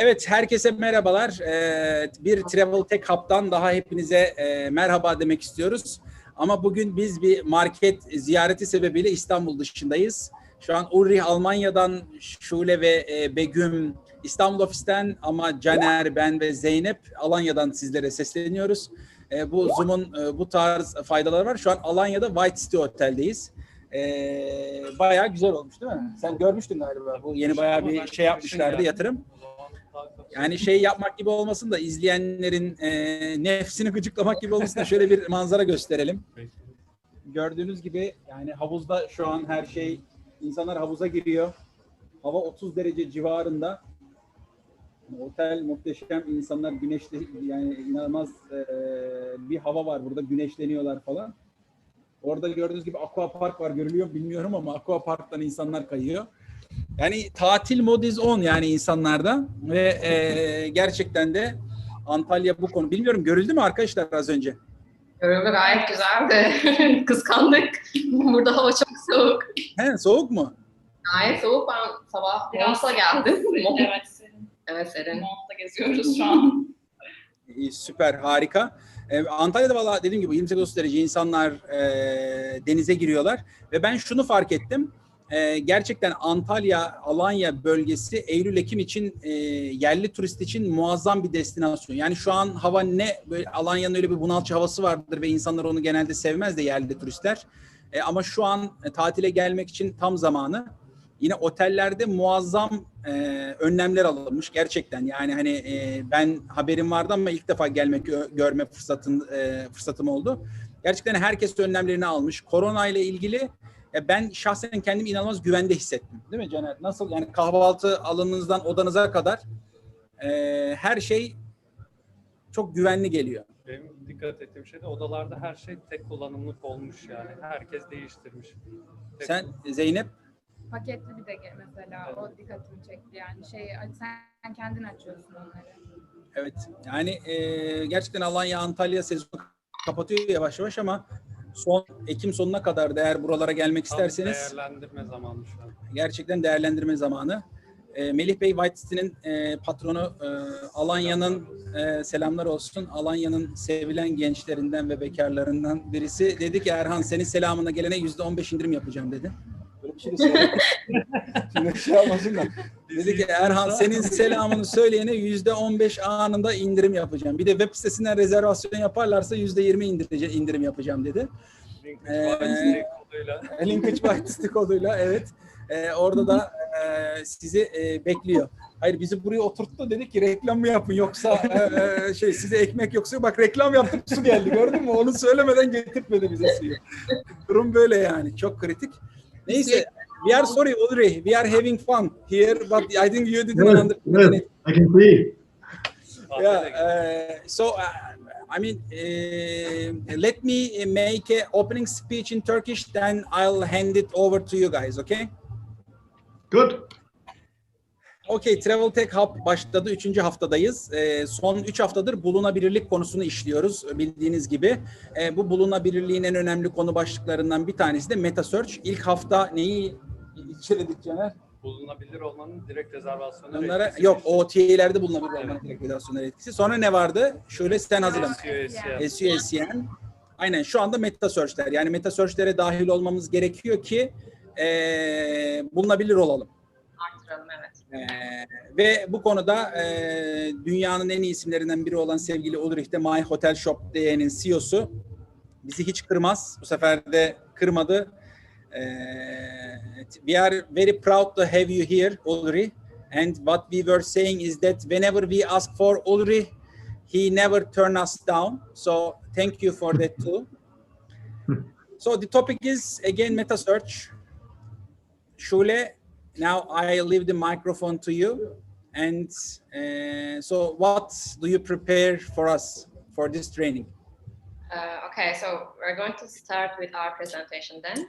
Evet, herkese merhabalar. Bir Travel Tech Hub'dan daha hepinize merhaba demek istiyoruz. Ama bugün biz bir market ziyareti sebebiyle İstanbul dışındayız. Şu an Ulrich Almanya'dan, Şule ve Begüm İstanbul ofisten, ama Caner, ben ve Zeynep Alanya'dan sizlere sesleniyoruz. Bu Zoom'un bu tarz faydaları var. Şu an Alanya'da White City Otel'deyiz. Bayağı güzel olmuş değil mi? Sen görmüştün galiba. Bu yeni bayağı bir şey yapmışlardı, yatırım. Yani şey yapmak gibi olmasın da izleyenlerin nefsini gıcıklamak gibi olmasın da şöyle bir manzara gösterelim. Gördüğünüz gibi yani havuzda şu an her şey, insanlar havuza giriyor. Hava 30 derece civarında. Otel muhteşem, insanlar güneşli, yani inanılmaz bir hava var burada, güneşleniyorlar falan. Orada gördüğünüz gibi aqua park var, görülüyor bilmiyorum ama aqua parktan insanlar kayıyor. Yani tatil mod is on yani insanlarda ve gerçekten de Antalya bu konu. Bilmiyorum, görüldü mü arkadaşlar az önce? Görüldü, gayet güzeldi. Kıskandık. Burada hava çok soğuk. He, soğuk mu? Gayet soğuk. Ben sabah montla geldim. Evet, serin. Evet, serin. Montla geziyoruz şu an. İyi, süper, harika. Antalya'da valla dediğim gibi 28-30 derece, insanlar denize giriyorlar ve ben şunu fark ettim. Gerçekten Antalya, Alanya bölgesi Eylül-Ekim için yerli turist için muazzam bir destinasyon. Yani şu an hava ne, böyle Alanya'nın öyle bir bunaltıcı havası vardır ve insanlar onu genelde sevmez de yerli turistler. Ama şu an tatile gelmek için tam zamanı. Yine otellerde muazzam önlemler alınmış gerçekten. Yani hani ben haberim vardı ama ilk defa görme fırsatım oldu. Gerçekten herkes önlemlerini almış. Korona ile ilgili ben şahsen kendimi inanılmaz güvende hissettim. Değil mi Caner? Nasıl yani, kahvaltı alanınızdan odanıza kadar her şey çok güvenli geliyor. Benim dikkat ettiğim şey de odalarda her şey tek kullanımlık olmuş yani. Herkes değiştirmiş. Sen Zeynep? Paketli bir de mesela o dikkatimi çekti yani sen kendin açıyorsun onları. Evet yani gerçekten Alanya Antalya sezonu kapatıyor yavaş yavaş ama Ekim sonuna kadar da eğer buralara gelmek isterseniz değerlendirme zamanı şu an. Gerçekten değerlendirme zamanı. Melih Bey White City'nin patronu, Alanya'nın selamlar olsun. Alanya'nın sevilen gençlerinden ve bekarlarından birisi dedi ki Erhan, senin selamına gelene %15 indirim yapacağım dedi. Böyle bir şey de söyledi. Şimdi şey yapmasın da. Dedi ki Erhan, senin selamını söyleyene %15 anında indirim yapacağım. Bir de web sitesinden rezervasyon yaparlarsa %20 indirim yapacağım dedi. Linkage White City koduyla, evet. Orada da sizi bekliyor. Hayır, bizi buraya oturttu, dedik ki reklam mı yapın yoksa size ekmek yoksa, bak reklam yaptık, su geldi, gördün mü? Onu söylemeden getirtmedi bize suyu. Durum böyle yani, çok kritik. Neyse, we are sorry Ulrich, we are having fun here, but I think you didn't understand it. I can see. Yeah, so I mean, let me make an opening speech in Turkish, then I'll hand it over to you guys, okay? Good. Okay, Travel Tech Hub başladı. 3. haftadayız. Son 3 haftadır bulunabilirlik konusunu işliyoruz bildiğiniz gibi. Bu bulunabilirliğin en önemli konu başlıklarından bir tanesi de Metasearch. İlk hafta neyi içerledik Caner? Bulunabilir olmanın direkt rezervasyonu Onlara, etkisi. yok, OTA'lerde bulunabilir olmanın direkt rezervasyonları etkisi. Sonra ne vardı? Şöyle sen hazırlan. SEO. Aynen, şu anda Metasearch'ler. Yani Metasearch'lere dahil olmamız gerekiyor ki bulunabilir olalım. Arttıralım, evet. Ve bu konuda dünyanın en iyi isimlerinden biri olan sevgili Ulrich de My Hotel Shop diye'nin CEO'su bizi hiç kırmaz. Bu sefer de kırmadı. We are very proud to have you here, Ulrich. And what we were saying is that whenever we ask for Ulrich, he never turn us down. So thank you for that too. So the topic is again Metasearch. Şule, now I leave the microphone to you. And so what do you prepare for us for this training? Okay, so we're going to start with our presentation then.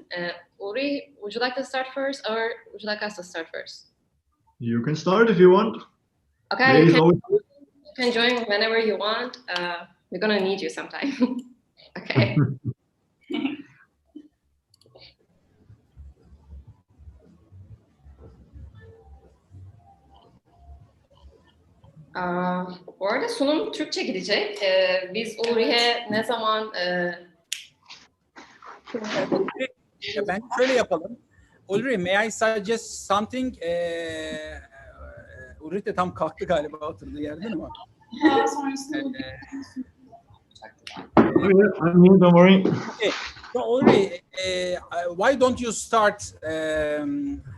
Uri, would you like to start first or would you like us to start first? You can start if you want. Okay, you can join whenever you want. We're going to need you sometime. Okay. Bu arada sunum Türkçe gidecek. Biz Uri'ye ne zaman... Ben şöyle yapalım. Ulri, may I suggest something? Ulri de tam kalktı galiba oturduğu yerden ama. Sonrasında I'm here, don't worry. Okay. So Ulri, why don't you start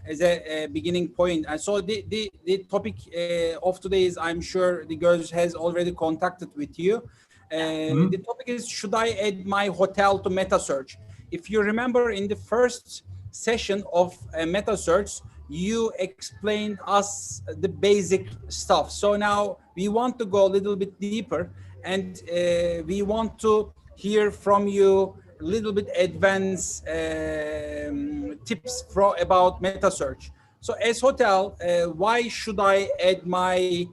as a beginning point? And so the topic of today is, I'm sure the girls has already contacted with you. The topic is, should I add my hotel to Metasearch? If you remember, in the first session of Metasearch, you explained us the basic stuff. So now we want to go a little bit deeper, and we want to hear from you a little bit advanced tips about Metasearch. So as hotel, why should I add my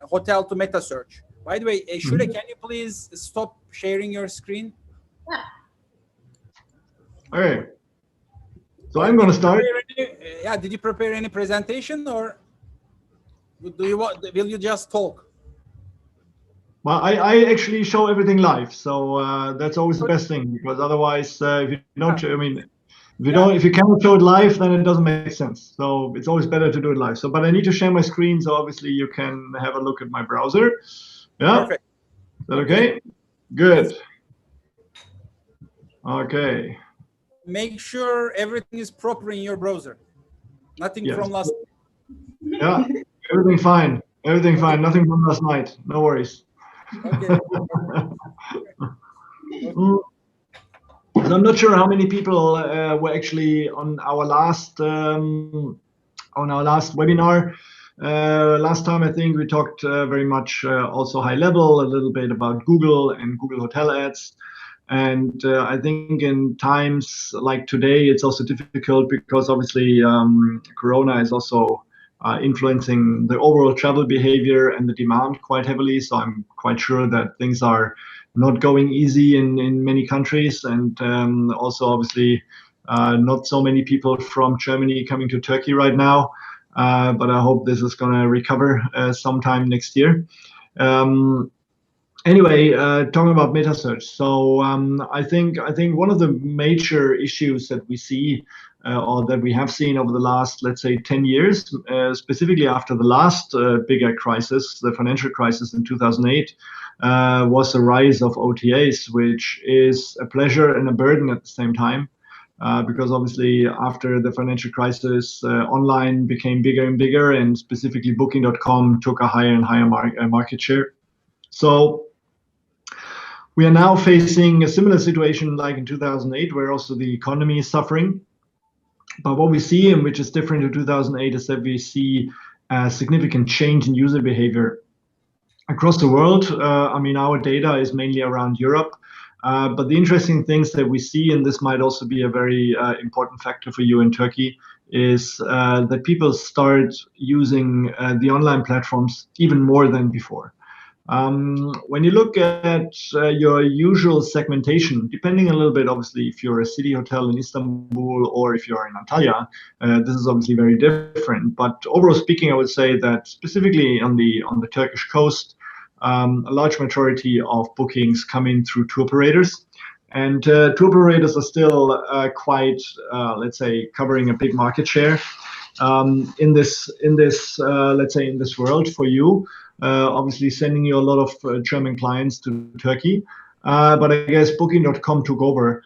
hotel to Metasearch? By the way, Shule, can you please stop sharing your screen? Yeah. Okay. So I'm going to start. Did you prepare any presentation, or will you just talk? Well, I actually show everything live, so that's always the best thing, because otherwise, if you don't, I mean, if you cannot show it live, then it doesn't make sense. So it's always better to do it live. So, but I need to share my screen, so obviously you can have a look at my browser. Yeah. Perfect. Is that okay? Good. Okay. Make sure everything is proper in your browser. Nothing from last. Yeah, everything fine. Everything fine. Nothing from last night. No worries. Okay. So I'm not sure how many people were actually on our last webinar. Last time, I think we talked very much also high level, a little bit about Google and Google Hotel Ads. And I think in times like today, it's also difficult because obviously Corona is also influencing the overall travel behavior and the demand quite heavily. So I'm quite sure that things are not going easy in many countries, and also obviously not so many people from Germany coming to Turkey right now. But I hope this is going to recover sometime next year. Anyway, talking about Metasearch. So I think one of the major issues that we see or that we have seen over the last, let's say, 10 years, specifically after the last bigger crisis, the financial crisis in 2008, was the rise of OTAs, which is a pleasure and a burden at the same time. Because obviously after the financial crisis, online became bigger and bigger, and specifically Booking.com took a higher and higher market share. So we are now facing a similar situation like in 2008, where also the economy is suffering. But what we see, and which is different to 2008, is that we see a significant change in user behavior across the world. I mean, our data is mainly around Europe. But the interesting things that we see, and this might also be a very important factor for you in Turkey, is that people start using the online platforms even more than before. When you look at your usual segmentation, depending a little bit, obviously, if you're a city hotel in Istanbul or if you're in Antalya, this is obviously very different. But overall speaking, I would say that specifically on the Turkish coast, a large majority of bookings come in through tour operators, and tour operators are still quite, let's say, covering a big market share in this let's say in this world for you. Obviously sending you a lot of German clients to Turkey, but I guess Booking.com took over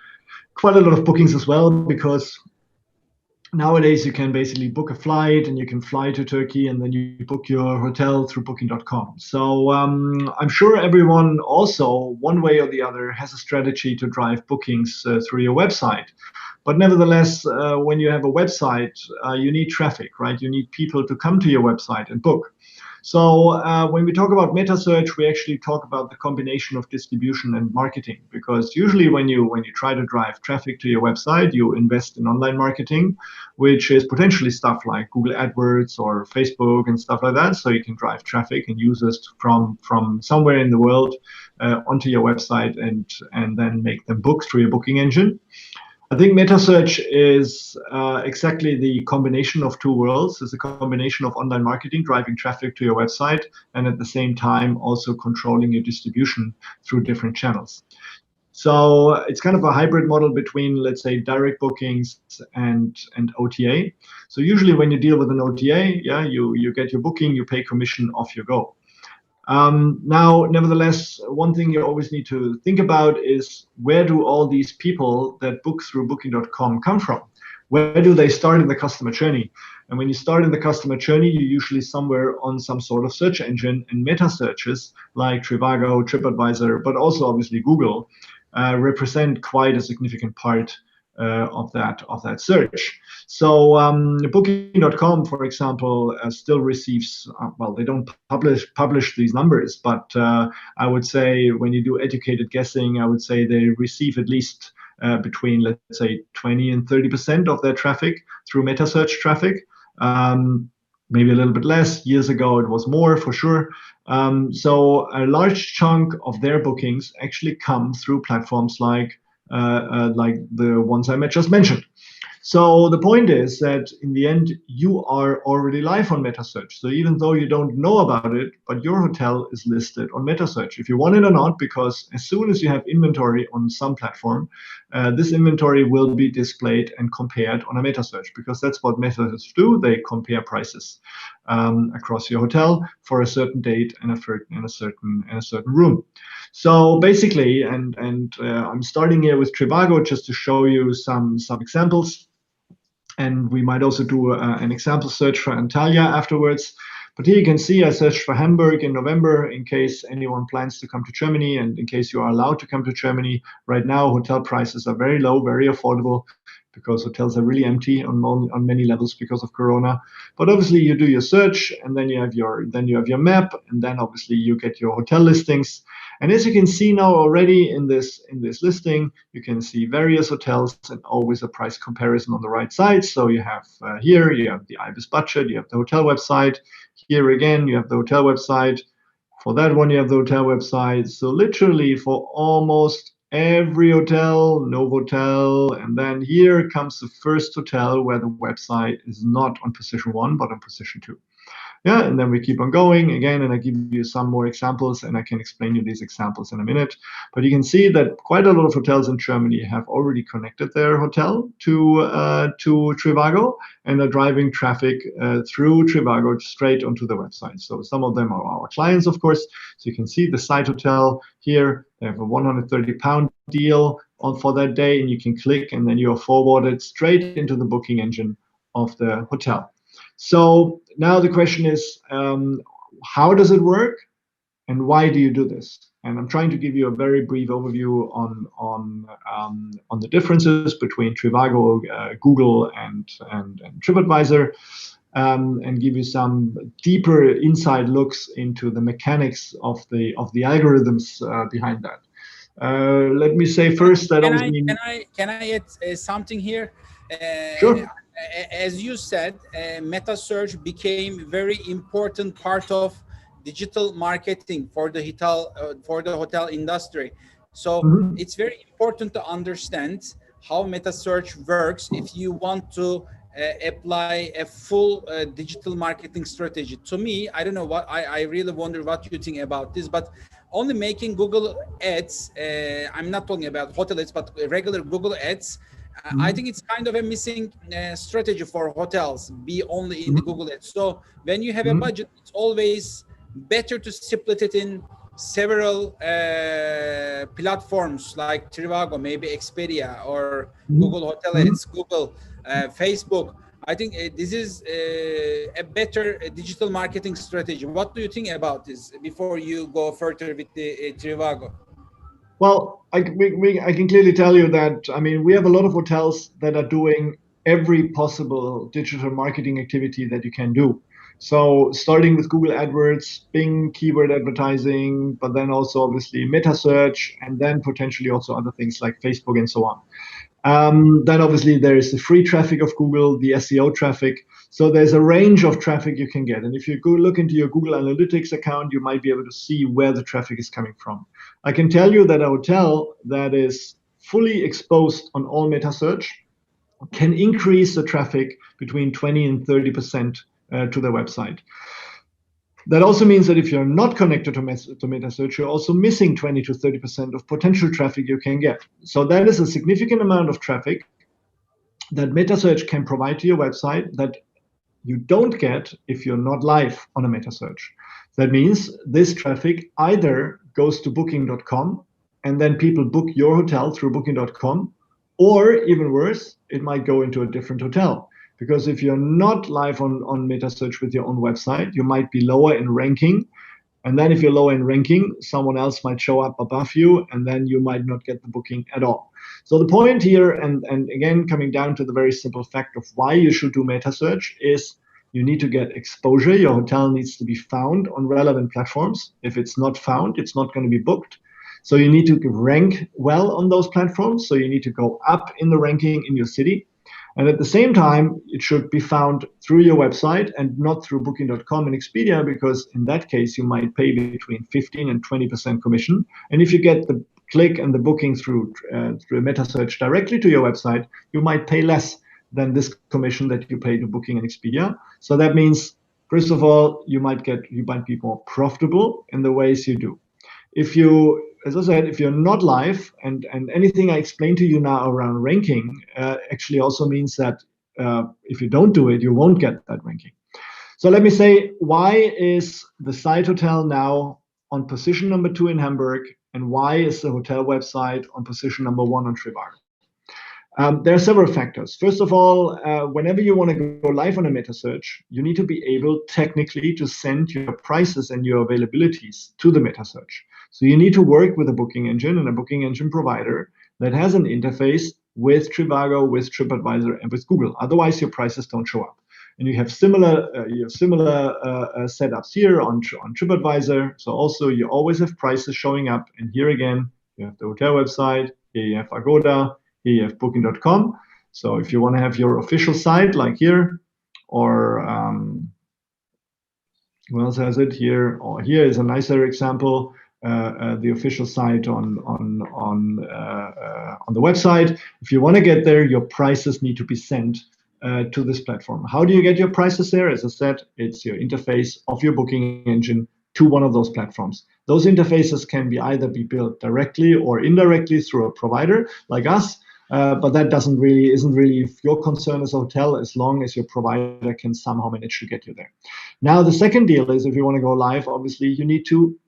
quite a lot of bookings as well, because nowadays you can basically book a flight and you can fly to Turkey, and then you book your hotel through Booking.com. So I'm sure everyone also, one way or the other, has a strategy to drive bookings through your website. But nevertheless, when you have a website, you need traffic, right? You need people to come to your website and book. So when we talk about Metasearch, we actually talk about the combination of distribution and marketing, because usually when you try to drive traffic to your website, you invest in online marketing, which is potentially stuff like Google AdWords or Facebook and stuff like that. So you can drive traffic and users from somewhere in the world onto your website and then make them book through your booking engine. think Metasearch is exactly the combination of two worlds. It's a combination of online marketing, driving traffic to your website, and at the same time also controlling your distribution through different channels. So it's kind of a hybrid model between, let's say, direct bookings and OTA. So usually when you deal with an OTA, yeah, you get your booking, you pay commission, off you go. Now, nevertheless, one thing you always need to think about is, where do all these people that book through booking.com come from? Where do they start in the customer journey? And when you start in the customer journey, you're usually somewhere on some sort of search engine, and Metasearches like TRIVAGO, TripAdvisor, but also obviously Google, represent quite a significant part of that search. So Booking.com, for example, still receives, well, they don't publish these numbers, but I would say when you do educated guessing, I would say they receive at least between, let's say, 20 and 30% of their traffic through Metasearch traffic. Maybe a little bit less. Years ago, it was more for sure. So a large chunk of their bookings actually come through platforms like the ones I just mentioned. So the point is that in the end, you are already live on Metasearch. So even though you don't know about it, but your hotel is listed on Metasearch, if you want it or not, because as soon as you have inventory on some platform, this inventory will be displayed and compared on a Metasearch, because that's what Metasearch do. They compare prices across your hotel for a certain date and a certain room. So basically, and I'm starting here with TRIVAGO just to show you some examples. And we might also do an example search for Antalya afterwards. But here you can see I searched for Hamburg in November in case anyone plans to come to Germany, and in case you are allowed to come to Germany. Right now, hotel prices are very low, very affordable, because hotels are really empty on many levels because of Corona. But obviously you do your search, and then you have your map, and then obviously you get your hotel listings. And as you can see now already in this listing, you can see various hotels and always a price comparison on the right side. So you have here, you have the IBIS budget, you have the hotel website. Here again, you have the hotel website. For that one, you have the hotel website. So literally for almost every hotel, Novotel, and then here comes the first hotel where the website is not on position 1, but on position 2. Yeah, and then we keep on going again, and I give you some more examples, and I can explain you these examples in a minute. But you can see that quite a lot of hotels in Germany have already connected their hotel to TRIVAGO and are driving traffic through TRIVAGO straight onto the website. So some of them are our clients, of course. So you can see the site hotel here. They have a £130 deal for that day, and you can click, and then you are forwarded straight into the booking engine of the hotel. So now the question is, how does it work, and why do you do this? And I'm trying to give you a very brief overview on the differences between TRIVAGO, Google, and TripAdvisor, and give you some deeper inside looks into the mechanics of the algorithms behind that. Let me say first that can I add something here? Sure. As you said, Metasearch became very important part of digital marketing for the hotel industry. So it's very important to understand how Metasearch works if you want to apply a full digital marketing strategy. To me, I don't know what I really wonder what you think about this, but only making Google ads, I'm not talking about hotel ads, but regular Google ads, I think it's kind of a missing strategy for hotels, be only in the Google ads. So when you have a budget, it's always better to split it in several platforms like TRIVAGO, maybe Expedia, or Google Hotel Ads, Google, Facebook. I think this is a better digital marketing strategy. What do you think about this before you go further with the TRIVAGO? Well, I can clearly tell you that, I mean, we have a lot of hotels that are doing every possible digital marketing activity that you can do. So starting with Google AdWords, Bing keyword advertising, but then also obviously Metasearch, and then potentially also other things like Facebook and so on. Then obviously there is the free traffic of Google, the SEO traffic. So there's a range of traffic you can get. And if you go look into your Google Analytics account, you might be able to see where the traffic is coming from. I can tell you that a hotel that is fully exposed on all Metasearch can increase the traffic between 20 and 30% to their website. That also means that if you're not connected to Metasearch, you're also missing 20 to 30% of potential traffic you can get. So that is a significant amount of traffic that Metasearch can provide to your website that you don't get if you're not live on a Metasearch. That means this traffic either goes to booking.com and then people book your hotel through booking.com, or even worse, it might go into a different hotel. Because if you're not live on Metasearch with your own website, you might be lower in ranking. And then if you're lower in ranking, someone else might show up above you, and then you might not get the booking at all. So the point here, and again, coming down to the very simple fact of why you should do Metasearch, is you need to get exposure. Your hotel needs to be found on relevant platforms. If it's not found, it's not going to be booked. So you need to rank well on those platforms. So you need to go up in the ranking in your city. And at the same time, it should be found through your website and not through booking.com and Expedia, because in that case, you might pay between 15 and 20% commission. And if you get the click and the booking through Metasearch directly to your website, you might pay less than this commission that you pay to Booking and Expedia. So that means, first of all, you might be more profitable in the ways you do. If you, as I said, if you're not live, and anything I explained to you now around ranking actually also means that if you don't do it, you won't get that ranking. So let me say, why is the site hotel now on position number 2 in Hamburg, and why is the hotel website on position number 1 on TRIVAGO? There are several factors. First of all, whenever you want to go live on a Metasearch, you need to be able technically to send your prices and your availabilities to the Metasearch. So you need to work with a booking engine and a booking engine provider that has an interface with TRIVAGO, with TripAdvisor, and with Google. Otherwise, your prices don't show up. And you have similar setups here on TripAdvisor. So also you always have prices showing up. And here again, you have the hotel website. Here you have Agoda. Here you have booking.com. So if you want to have your official site like here, or who else has it here? Or here is a nicer example. The official site on the website. If you want to get there, your prices need to be sent to this platform. How do you get your prices there? As I said, it's your interface of your booking engine to one of those platforms. Those interfaces can either be built directly or indirectly through a provider like us, but that isn't really your concern as a hotel, as long as your provider can somehow manage to get you there. Now, the second deal is, if you want to go live, obviously you need to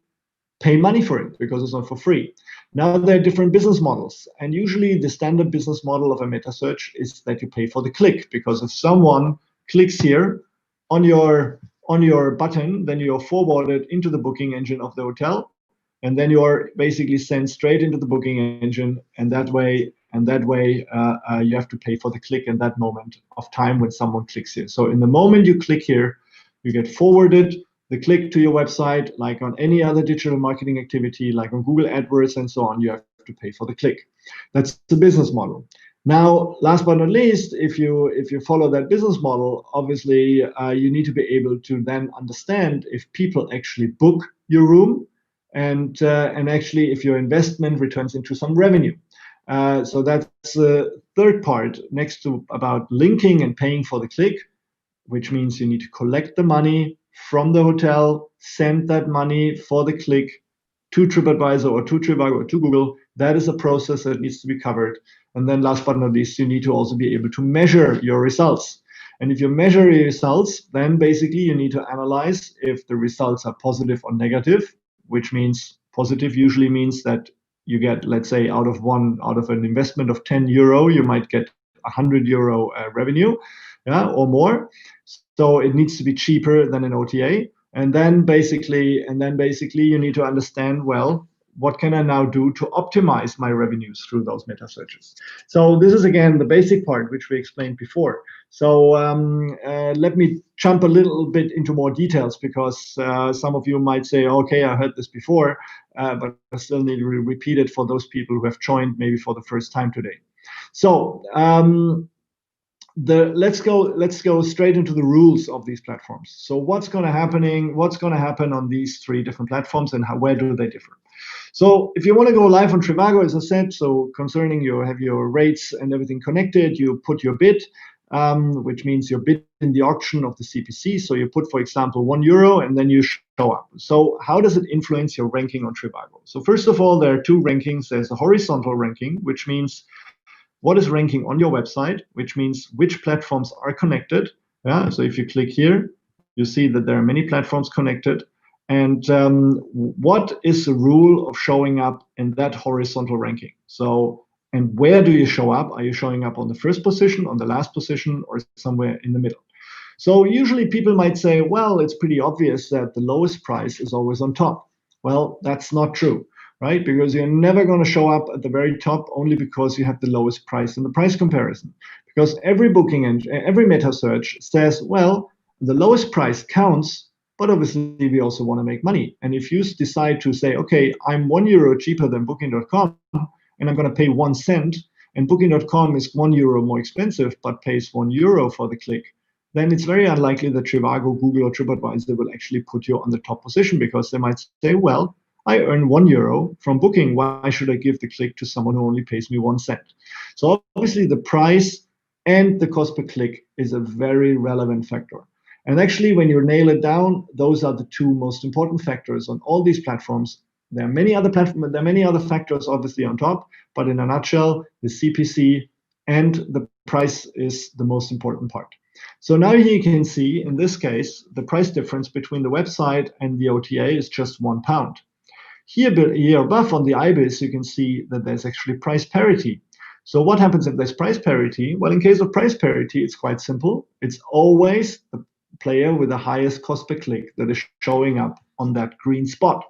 pay money for it, because it's not for free. Now, there are different business models, and usually the standard business model of a Metasearch is that you pay for the click, because if someone clicks here on your button, then you're forwarded into the booking engine of the hotel, and then you're basically sent straight into the booking engine, and that way you have to pay for the click in that moment of time when someone clicks here. So in the moment you click here, you get forwarded the click to your website. Like on any other digital marketing activity, like on Google AdWords and so on, you have to pay for the click. That's the business model. Now, last but not least, if you follow that business model, obviously you need to be able to then understand if people actually book your room, and actually if your investment returns into some revenue. So that's the third part, next to about linking and paying for the click, which means you need to collect the money from the hotel, send that money for the click to TripAdvisor or to TRIVAGO or to Google. That is a process that needs to be covered. And then last but not least, you need to also be able to measure your results. And if you measure your results, then basically you need to analyze if the results are positive or negative, which means positive usually means that you get, let's say, out of an investment of 10 euro, you might get 100 euro revenue, or more. So it needs to be cheaper than an OTA. And then basically you need to understand, well, what can I now do to optimize my revenues through those meta searches? So this is, again, the basic part, which we explained before. So let me jump a little bit into more details, because some of you might say, okay, I heard this before, but I still need to repeat it for those people who have joined maybe for the first time today. So let's go straight into the rules of these platforms. So what's going to happen on these three different platforms, and where do they differ? So if you want to go live on TRIVAGO, as I said, so concerning have your rates and everything connected, you put your bid, which means your bid in the auction of the CPC. So you put, for example, €1, and then you show up. So how does it influence your ranking on TRIVAGO? So first of all, there are two rankings. There's a horizontal ranking, which means what is ranking on your website, which means which platforms are connected. Yeah. So if you click here, you see that there are many platforms connected. And what is the rule of showing up in that horizontal ranking? So, and where do you show up? Are you showing up on the first position, on the last position, or somewhere in the middle? So usually people might say, well, it's pretty obvious that the lowest price is always on top. Well, that's not true, right? Because you're never going to show up at the very top only because you have the lowest price in the price comparison. Because every booking engine, every Metasearch says, well, the lowest price counts, but obviously we also want to make money. And if you decide to say, okay, I'm €1 cheaper than booking.com, and I'm going to pay 1 cent, and booking.com is €1 more expensive, but pays €1 for the click, then it's very unlikely that TRIVAGO, Google, or TripAdvisor will actually put you on the top position, because they might say, well, I earn €1 from booking. Why should I give the click to someone who only pays me 1 cent? So obviously the price and the cost per click is a very relevant factor. And actually, when you nail it down, those are the two most important factors on all these platforms. There are many other platforms, there are many other factors obviously on top, but in a nutshell, the CPC and the price is the most important part. So now here you can see, in this case, the price difference between the website and the OTA is just £1. Here above on the IBIS, you can see that there's actually price parity. So what happens if there's price parity? Well, in case of price parity, it's quite simple. It's always the player with the highest cost per click that is showing up on that green spot.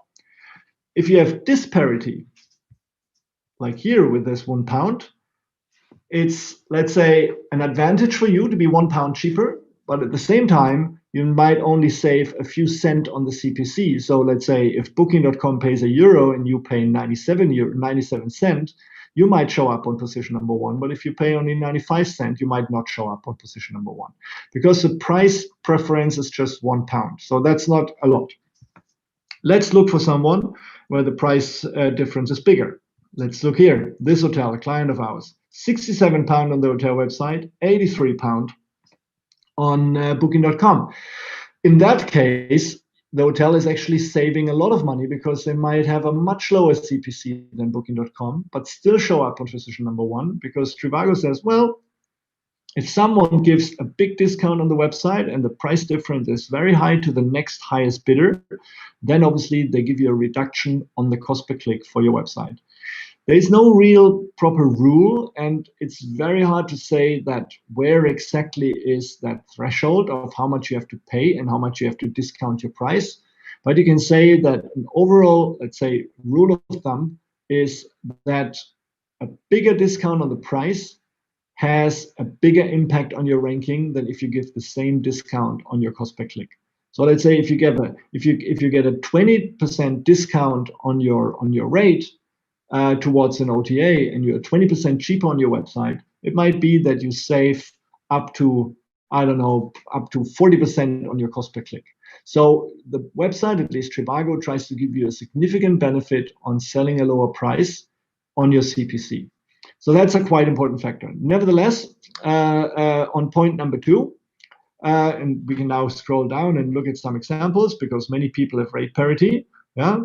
If you have disparity, like here with this £1, it's, let's say, an advantage for you to be £1 cheaper, but at the same time, you might only save a few cents on the CPC. So let's say if booking.com pays €1 and you pay 97 cents, you might show up on position number 1, but if you pay only 95 cents, you might not show up on position number 1, because the price preference is just £1. So that's not a lot. Let's look for someone where the price difference is bigger. Let's look here. This hotel, a client of ours, £67 on the hotel website, £83 on booking.com. In that case, the hotel is actually saving a lot of money, because they might have a much lower CPC than booking.com, but still show up on position number 1, because TRIVAGO says, well, if someone gives a big discount on the website and the price difference is very high to the next highest bidder, then obviously they give you a reduction on the cost per click for your website. There is no real proper rule, and it's very hard to say that where exactly is that threshold of how much you have to pay and how much you have to discount your price. But you can say that an overall, let's say, rule of thumb is that a bigger discount on the price has a bigger impact on your ranking than if you give the same discount on your cost per click. So let's say if you get a 20% discount on your rate towards an OTA, and you're 20% cheaper on your website, it might be that you save up to, I don't know, up to 40% on your cost per click. So the website, at least TRIVAGO, tries to give you a significant benefit on selling a lower price on your CPC. So that's a quite important factor. Nevertheless, on point number 2, and we can now scroll down and look at some examples, because many people have rate parity. Yeah.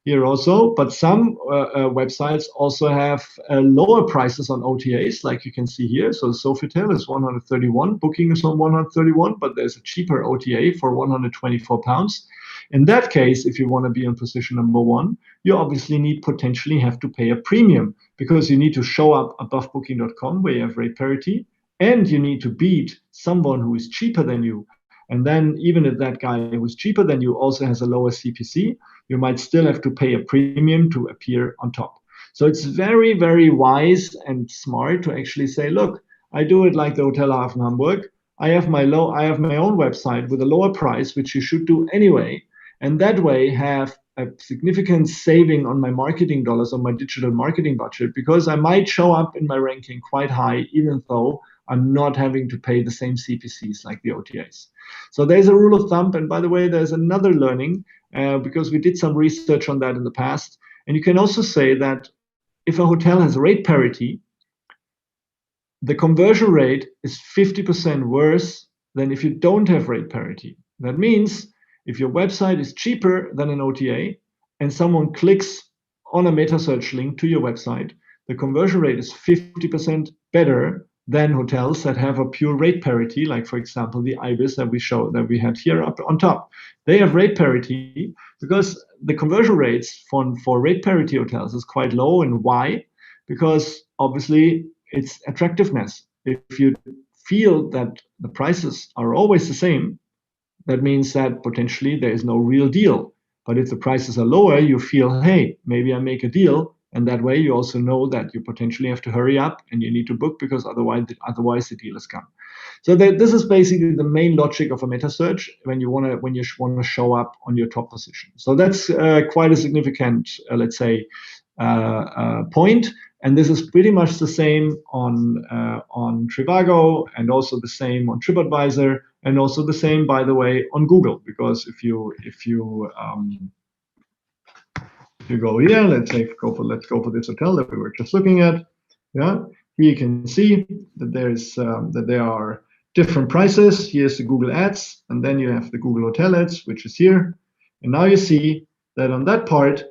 Here also, but some websites also have lower prices on OTAs, like you can see here. So Sofitel is 131, Booking is on 131, but there's a cheaper OTA for £124. In that case, if you want to be on position number 1, you obviously potentially have to pay a premium, because you need to show up above booking.com where you have rate parity, and you need to beat someone who is cheaper than you. And then even if that guy who is cheaper than you also has a lower CPC, you might still have to pay a premium to appear on top. So it's very, very wise and smart to actually say, look, I do it like the Hotel Hafen Hamburg. I have my own website with a lower price, which you should do anyway. And that way have a significant saving on my marketing dollars, on my digital marketing budget, because I might show up in my ranking quite high, even though I'm not having to pay the same CPCs like the OTAs. So there's a rule of thumb. And by the way, there's another learning, because we did some research on that in the past. And you can also say that if a hotel has rate parity, the conversion rate is 50% worse than if you don't have rate parity. That means if your website is cheaper than an OTA and someone clicks on a Metasearch link to your website, the conversion rate is 50% better than hotels that have a pure rate parity, like for example the Ibis that we had here up on top. They have rate parity because the conversion rates for rate parity hotels is quite low. And why? Because obviously it's attractiveness. If you feel that the prices are always the same, that means that potentially there is no real deal. But if the prices are lower, you feel, hey, maybe I make a deal. And that way you also know that you potentially have to hurry up and you need to book because otherwise the deal is gone. So this is basically the main logic of a meta search when you want to show up on your top position. So that's quite a significant, let's say, point. And this is pretty much the same on TRIVAGO, and also the same on TripAdvisor, and also the same, by the way, on Google. Because if you go here, let's go for this hotel that we were just looking at. Yeah, here you can see that there are different prices. Here's the Google Ads, and then you have the Google Hotel Ads, which is here. And now you see that on that part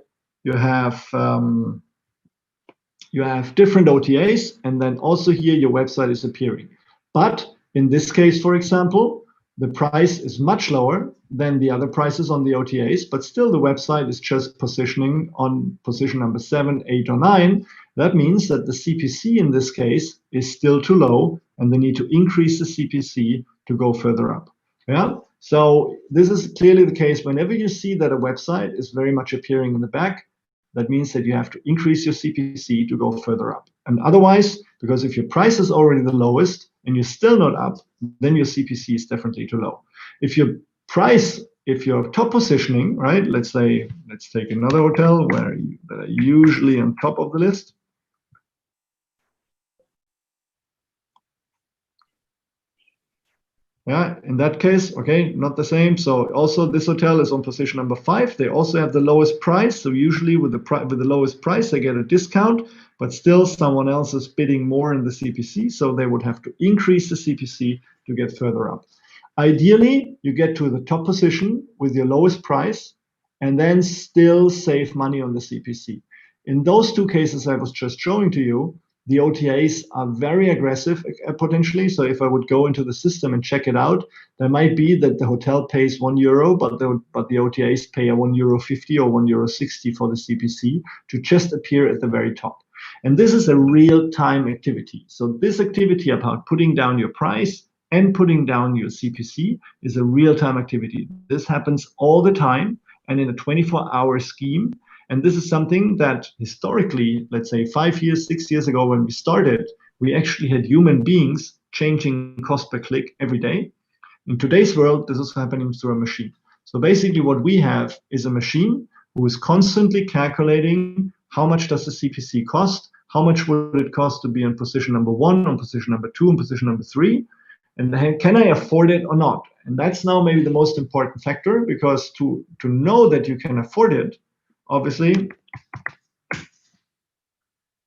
you have different OTAs, and then also here your website is appearing. But in this case, for example, the price is much lower than the other prices on the OTAs, but still the website is just positioning on position number 7, 8, or 9. That means that the CPC in this case is still too low, and they need to increase the CPC to go further up. Yeah. So this is clearly the case. Whenever you see that a website is very much appearing in the back, that means that you have to increase your CPC to go further up. And otherwise, because if your price is already the lowest and you're still not up, then your CPC is definitely too low. If your top positioning, right? Let's take another hotel that are usually on top of the list. Yeah, in that case, okay, not the same. So also this hotel is on position number 5. They also have the lowest price. So usually with the lowest price, they get a discount, but still someone else is bidding more in the CPC. So they would have to increase the CPC to get further up. Ideally, you get to the top position with your lowest price and then still save money on the CPC. In those two cases I was just showing to you, the OTAs are very aggressive potentially. So if I would go into the system and check it out, there might be that the hotel pays €1, but the OTAs pay a €1.50 or €1.60 for the CPC to just appear at the very top. And this is a real-time activity. So this activity about putting down your price and putting down your CPC is a real-time activity. This happens all the time and in a 24-hour scheme. And this is something that historically, let's say 5 years, 6 years ago when we started, we actually had human beings changing cost per click every day. In today's world, this is happening through a machine. So basically what we have is a machine who is constantly calculating how much does the CPC cost, how much would it cost to be on position number 1, on position number 2, on position number 3, and then can I afford it or not? And that's now maybe the most important factor, because to know that you can afford it, obviously,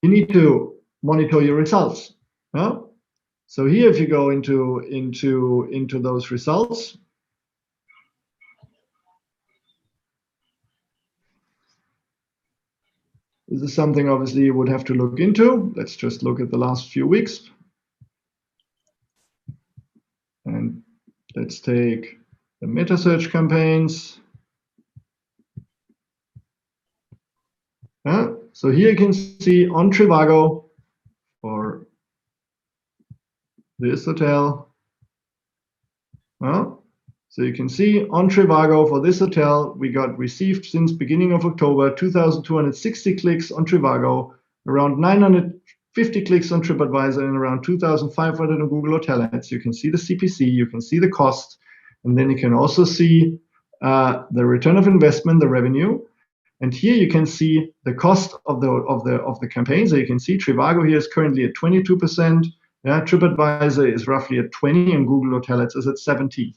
you need to monitor your results. Yeah? So here, if you go into those results, this is something obviously you would have to look into. Let's just look at the last few weeks. And let's take the Metasearch campaigns. So here you can see on TRIVAGO for this hotel. So you can see on TRIVAGO for this hotel, we got received since beginning of October 2,260 clicks on TRIVAGO, around 950 clicks on TripAdvisor, and around 2,500 on Google Hotel Ads. You can see the CPC, you can see the cost, and then you can also see the return of investment, the revenue. And here you can see the cost of the campaign. So you can see TRIVAGO here is currently at 22%. Yeah, TripAdvisor is roughly at 20%, and Google Hotel Ads is at 17%.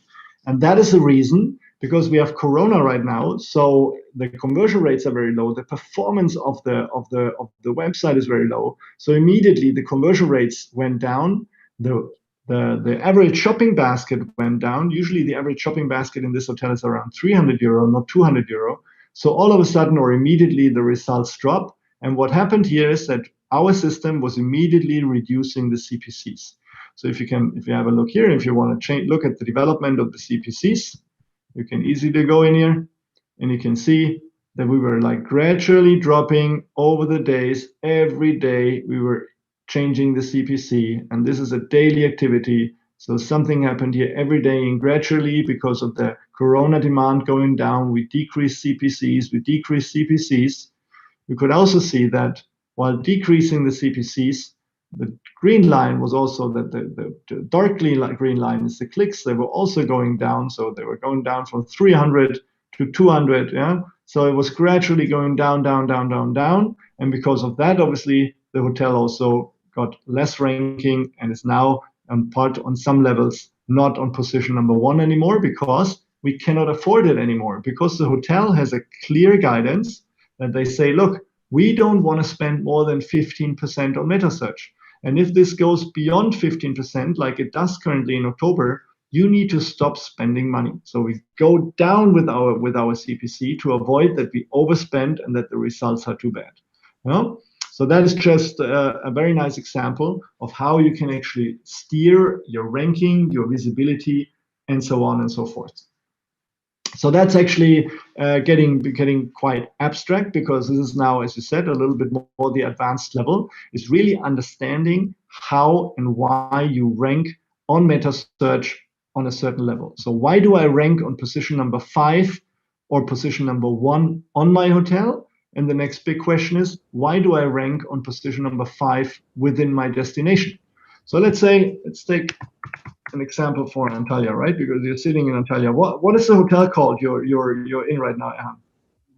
And that is the reason because we have Corona right now, so the conversion rates are very low. The performance of the website is very low. So immediately the conversion rates went down. The average shopping basket went down. Usually the average shopping basket in this hotel is around 300 euro, not 200 euro. So all of a sudden or immediately the results drop. And what happened here is that our system was immediately reducing the CPCs. So if you have a look here, if you want to look at the development of the CPCs, you can easily go in here and you can see that we were like gradually dropping over the days. Every day we were changing the CPC, and this is a daily activity. So something happened here every day, and gradually, because of the Corona demand going down, we decreased CPCs, You could also see that while decreasing the CPCs, the green line was also that the dark green line is the clicks. They were also going down. So they were going down from 300 to 200. Yeah. So it was gradually going down. And because of that, obviously, the hotel also got less ranking and is now on some levels not on position number 1 anymore, because we cannot afford it anymore, because the hotel has a clear guidance that they say, look, we don't want to spend more than 15% on Metasearch. And if this goes beyond 15%, like it does currently in October, you need to stop spending money. So we go down with our CPC to avoid that we overspend and that the results are too bad. You know? So that is just a very nice example of how you can actually steer your ranking, your visibility, and so on and so forth. So that's actually getting quite abstract, because this is now, as you said, a little bit more the advanced level, is really understanding how and why you rank on Metasearch on a certain level. So why do I rank on position number 5 or position number 1 on my hotel? And the next big question is, why do I rank on position number 5 within my destination? So let's take an example for Antalya, right? Because you're sitting in Antalya. What is the hotel called you're in right now, Ehan?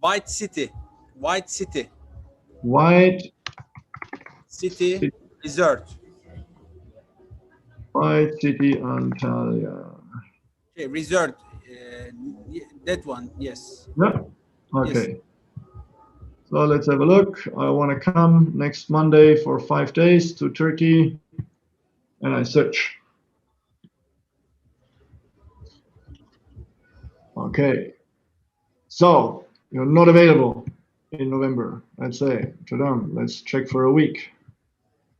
White City Resort. White City Antalya. Okay, resort. That one, yes. Yeah. Okay. Yes. So let's have a look. I want to come next Monday for 5 days to Turkey, and I search. Okay. So you're not available in November. Let's say, let's check for a week.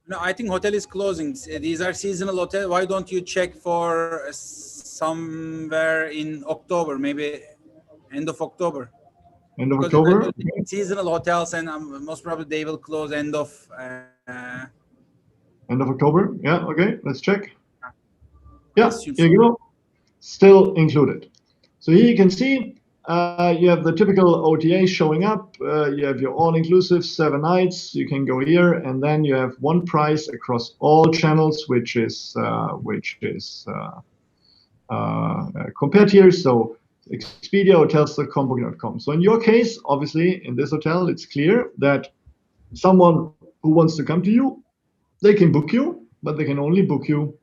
No, I think hotel is closing. These are seasonal hotel. Why don't you check for somewhere in October, maybe end of October? End of Because October? seasonal hotels, and most probably they will close end of October. Yeah. Okay. Let's check. Yeah. assume Here you go. Still included. So here you can see you have the typical OTA showing up. You have your all-inclusive 7 nights. You can go here, and then you have one price across all channels, which is compared here. So Expedia, hotels.com, booking.com. So in your case, obviously, in this hotel, it's clear that someone who wants to come to you, they can book you, but they can only book you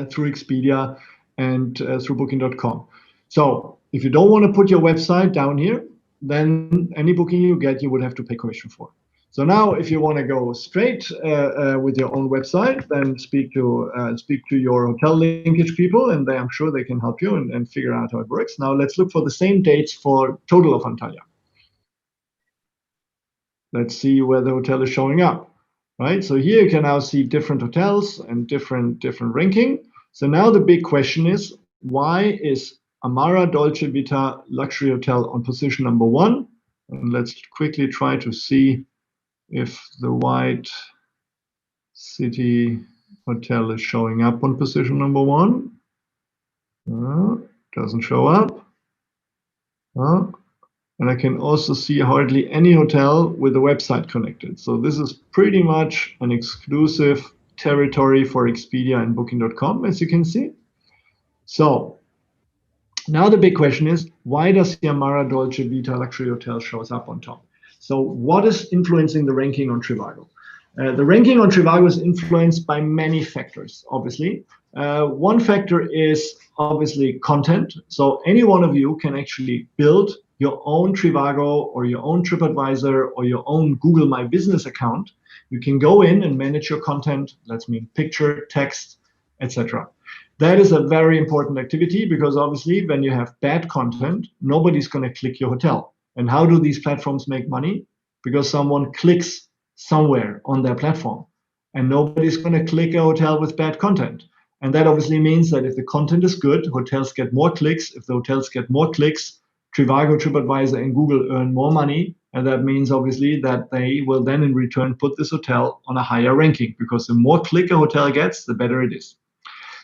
through Expedia and through booking.com. So if you don't want to put your website down here, then any booking you get, you would have to pay commission for. So now, if you want to go straight with your own website, then speak to your hotel linkage people, and I'm sure they can help you and figure out how it works. Now let's look for the same dates for total of Antalya. Let's see where the hotel is showing up, right? So here you can now see different hotels and different ranking. So now the big question is, why is Amara Dolce Vita Luxury Hotel on position number 1? And let's quickly try to see if the White City Hotel is showing up on position number 1. Doesn't show up. And I can also see hardly any hotel with a website connected. So this is pretty much an exclusive territory for Expedia and booking.com, as you can see. So now the big question is, why does the Amara Dolce Vita Luxury Hotel shows up on top? So what is influencing the ranking on TRIVAGO? The ranking on Trivago is influenced by many factors, obviously. One factor is obviously content. So any one of you can actually build your own Trivago or your own TripAdvisor or your own Google My Business account. You can go in and manage your content. Let's mean picture, text, etc. That is a very important activity because obviously when you have bad content, nobody's going to click your hotel. And how do these platforms make money? Because someone clicks somewhere on their platform, and nobody's going to click a hotel with bad content. And that obviously means that if the content is good, hotels get more clicks. If the hotels get more clicks, Trivago, TripAdvisor, and Google earn more money. And that means obviously that they will then in return put this hotel on a higher ranking, because the more click a hotel gets, the better it is.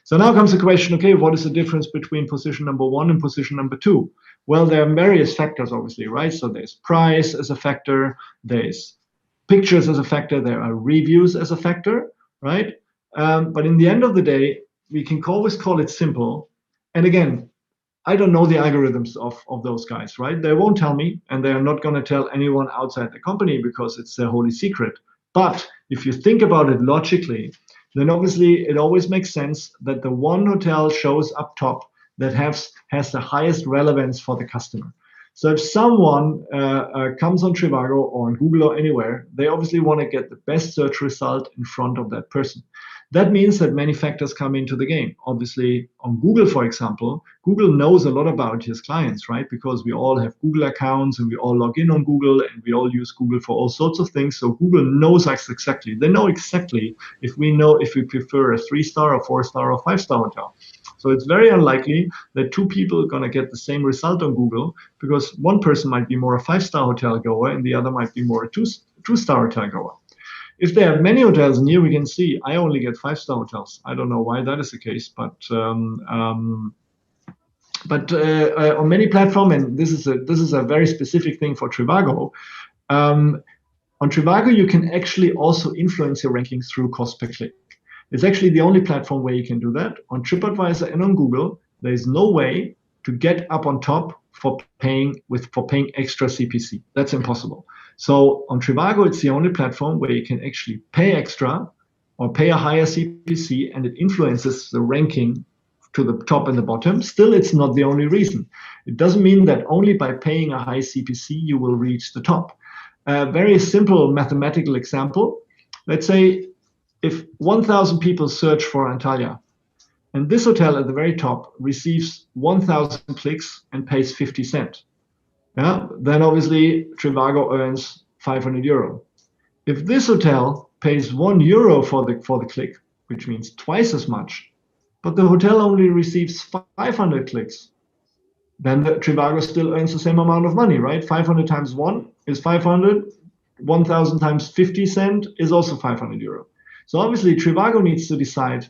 So now comes the question, okay, what is the difference between position number 1 and position number 2? Well, there are various factors, obviously, right? So there's price as a factor, there's pictures as a factor, there are reviews as a factor, right? But in the end of the day, we can always call it simple. And again, I don't know the algorithms of those guys, right? They won't tell me, and they're not going to tell anyone outside the company because it's their holy secret. But if you think about it logically, then obviously it always makes sense that the one hotel shows up top that has the highest relevance for the customer. So if someone comes on Trivago or on Google or anywhere, they obviously want to get the best search result in front of that person. That means that many factors come into the game. Obviously, on Google, for example, Google knows a lot about his clients, right? Because we all have Google accounts and we all log in on Google and we all use Google for all sorts of things. So Google knows us exactly. They know exactly if we prefer a 3-star or 4-star or 5-star hotel. So it's very unlikely that two people are going to get the same result on Google, because one person might be more a 5-star hotel goer and the other might be more a 2-star hotel goer. If there are many hotels, and here we can see I only get 5-star hotels. I don't know why that is the case, but on many platforms, and this is a very specific thing for Trivago. On Trivago, you can actually also influence your rankings through cost per click. It's actually the only platform where you can do that. On TripAdvisor and on Google, there is no way to get up on top for paying extra CPC. That's impossible. So on Trivago, it's the only platform where you can actually pay extra or pay a higher CPC, and it influences the ranking to the top and the bottom. Still, it's not the only reason. It doesn't mean that only by paying a high CPC, you will reach the top. A very simple mathematical example. Let's say if 1,000 people search for Antalya, and this hotel at the very top receives 1,000 clicks and pays 50 cents. Yeah, then obviously Trivago earns 500 euro. If this hotel pays 1 euro for the click, which means twice as much, but the hotel only receives 500 clicks, then the Trivago still earns the same amount of money, right? 500 times 1 is 500. 1,000 times 50 cents is also 500 euro. So obviously Trivago needs to decide,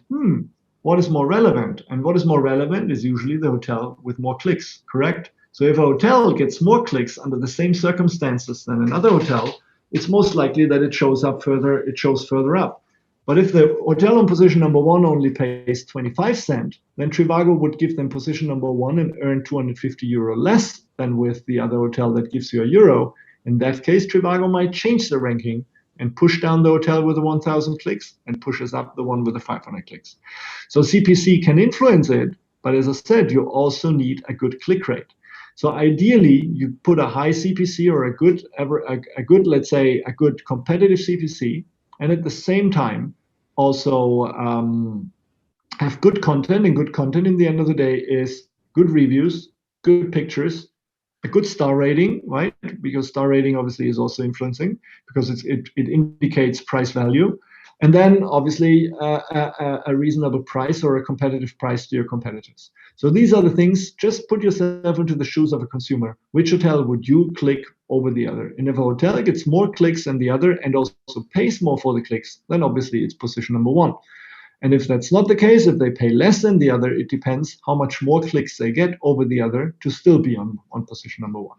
what is more relevant? And what is more relevant is usually the hotel with more clicks, correct? So if a hotel gets more clicks under the same circumstances than another hotel, it's most likely that it shows further up. But if the hotel on position number 1 only pays 25 cents, then Trivago would give them position number 1 and earn 250 euro less than with the other hotel that gives you €1. In that case, Trivago might change the ranking and push down the hotel with the 1,000 clicks and pushes up the one with the 500 clicks. So CPC can influence it, but as I said, you also need a good click rate. So ideally, you put a high CPC or a good, let's say, a good competitive CPC, and at the same time also have good content. And good content in the end of the day is good reviews, good pictures, a good star rating, right? Because star rating obviously is also influencing, because it indicates price value. And then obviously a reasonable price or a competitive price to your competitors. So these are the things. Just put yourself into the shoes of a consumer. Which hotel would you click over the other? And if a hotel gets more clicks than the other and also pays more for the clicks, then obviously it's position number 1. And if that's not the case, if they pay less than the other, it depends how much more clicks they get over the other to still be on position number 1.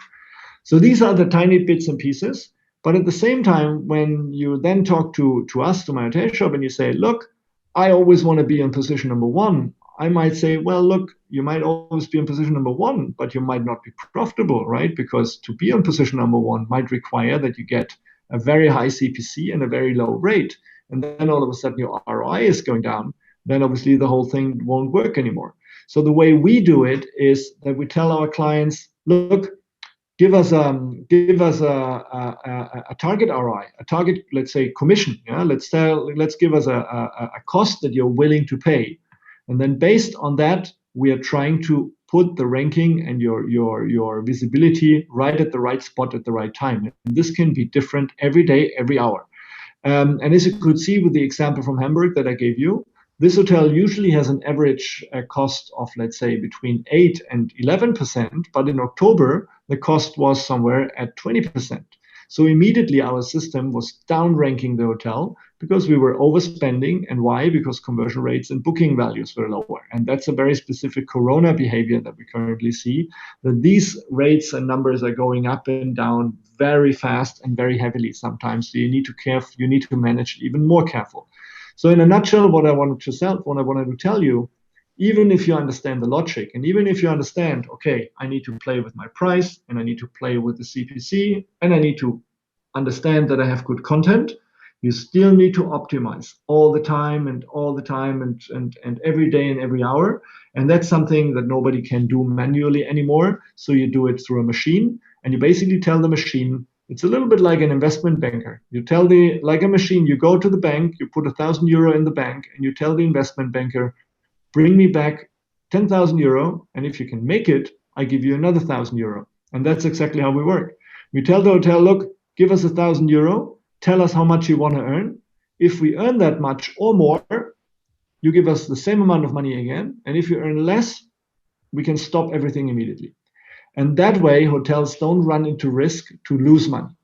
So these are the tiny bits and pieces. But at the same time, when you then talk to us, to my hotel shop, and you say, look, I always want to be on position number 1, I might say, well, look, you might always be on position number 1, but you might not be profitable, right? Because to be on position number 1 might require that you get a very high CPC and a very low rate, and then all of a sudden your ROI is going down, then obviously the whole thing won't work anymore. So the way we do it is that we tell our clients, look, give us a target ROI, a target, let's say, commission. Yeah, let's give us a cost that you're willing to pay, and then based on that, we are trying to put the ranking and your visibility right at the right spot at the right time. And this can be different every day, every hour. And as you could see with the example from Hamburg that I gave you, this hotel usually has an average cost of, let's say, between 8 and 11%, but in October, the cost was somewhere at 20%. So immediately our system was downranking the hotel because we were overspending. And why? Because conversion rates and booking values were lower. And that's a very specific Corona behavior that we currently see, that these rates and numbers are going up and down very fast and very heavily sometimes. So you need to manage even more careful. So in a nutshell, what I wanted to tell you, even if you understand the logic, and even if you understand, okay, I need to play with my price, and I need to play with the CPC, and I need to understand that I have good content, you still need to optimize all the time and every day and every hour. And that's something that nobody can do manually anymore. So you do it through a machine, and you basically tell the machine, it's a little bit like an investment banker. You tell like a machine, you go to the bank, you put 1,000 euro in the bank, and you tell the investment banker, bring me back 10,000 euro, and if you can make it, I give you another 1,000 euro. And that's exactly how we work. We tell the hotel, look, give us 1,000 euro, tell us how much you want to earn. If we earn that much or more, you give us the same amount of money again. And if you earn less, we can stop everything immediately. And that way, hotels don't run into risk to lose money.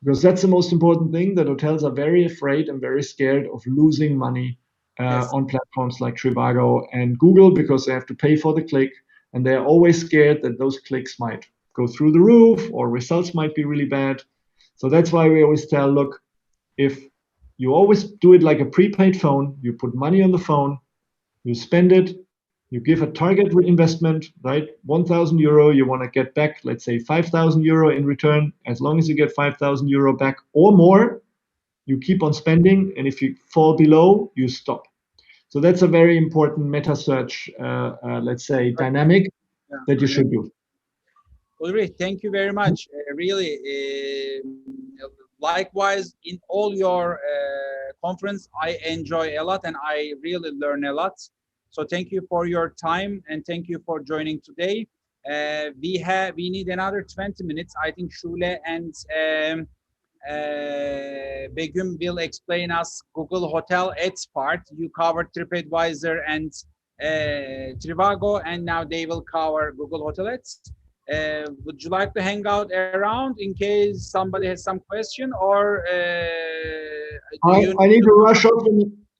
Because that's the most important thing, that hotels are very afraid and very scared of losing money on platforms like TRIVAGO and Google, because they have to pay for the click. And they're always scared that those clicks might go through the roof or results might be really bad. So that's why we always tell, look, if you always do it like a prepaid phone, you put money on the phone, you spend it, you give a target investment, right? 1,000 euro, you want to get back, let's say 5,000 euro in return. As long as you get 5,000 euro back or more, you keep on spending. And if you fall below, you stop. So that's a very important Metasearch, let's say, dynamic that you should do. Ulrich, thank you very much. Really, likewise, in all your conference, I enjoy a lot and I really learn a lot. So thank you for your time and thank you for joining today. We need another 20 minutes. I think Shule and Begüm will explain us Google Hotel Ads part. You covered TripAdvisor and TRIVAGO, and now they will cover Google Hotel Ads. Would you like to hang out around in case somebody has some question, or I need to rush off.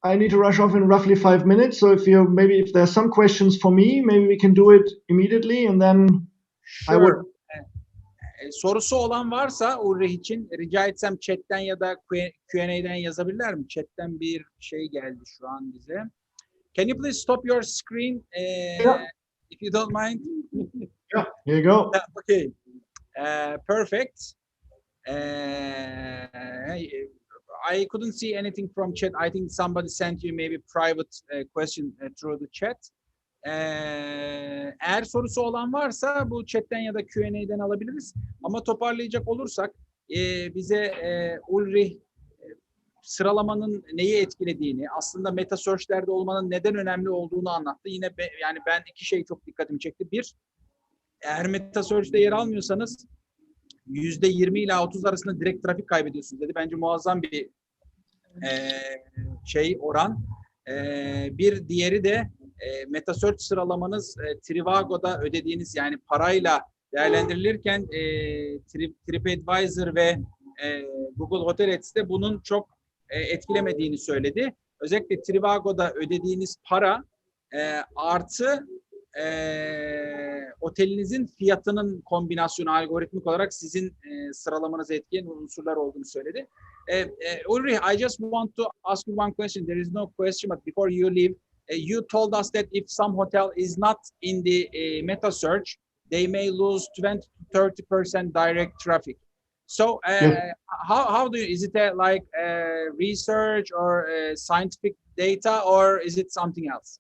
I need to rush off in roughly 5 minutes. So if there's some questions for me, maybe we can do it immediately, and then sure. I would. Sorusu olan varsa Ulrich için rica etsem chatten ya da Q&A'den yazabilirler mi? Chatten bir şey geldi şu an bize. Can you please stop your screen if you don't mind? Yeah, here you go. Okay, perfect. I couldn't see anything from chat. I think somebody sent you maybe private question through the chat. Eğer sorusu olan varsa bu chatten ya da Q&A'den alabiliriz. Ama toparlayacak olursak bize Ulrich sıralamanın neyi etkilediğini, aslında Metasearch'lerde olmanın neden önemli olduğunu anlattı. Yine yani ben iki şey çok dikkatimi çekti. Bir, eğer Metasearch'te yer almıyorsanız %20 ila 30 arasında direkt trafik kaybediyorsunuz dedi. Bence muazzam bir oran. Bir diğeri de Metasearch sıralamanız TRIVAGO'da ödediğiniz, yani parayla değerlendirilirken TripAdvisor ve Google Hotel Ads'te bunun çok etkilemediğini söyledi. Özellikle TRIVAGO'da ödediğiniz para artı otelinizin fiyatının kombinasyonu algoritmik olarak sizin sıralamanızı etkileyen unsurlar olduğunu söyledi. Ulrich, I just want to ask you one question. There is no question, but before you leave, you told us that if some hotel is not in the Metasearch, they may lose 20 to 30% direct traffic. So, Yes. how do you, is it like research or scientific data, or is it something else?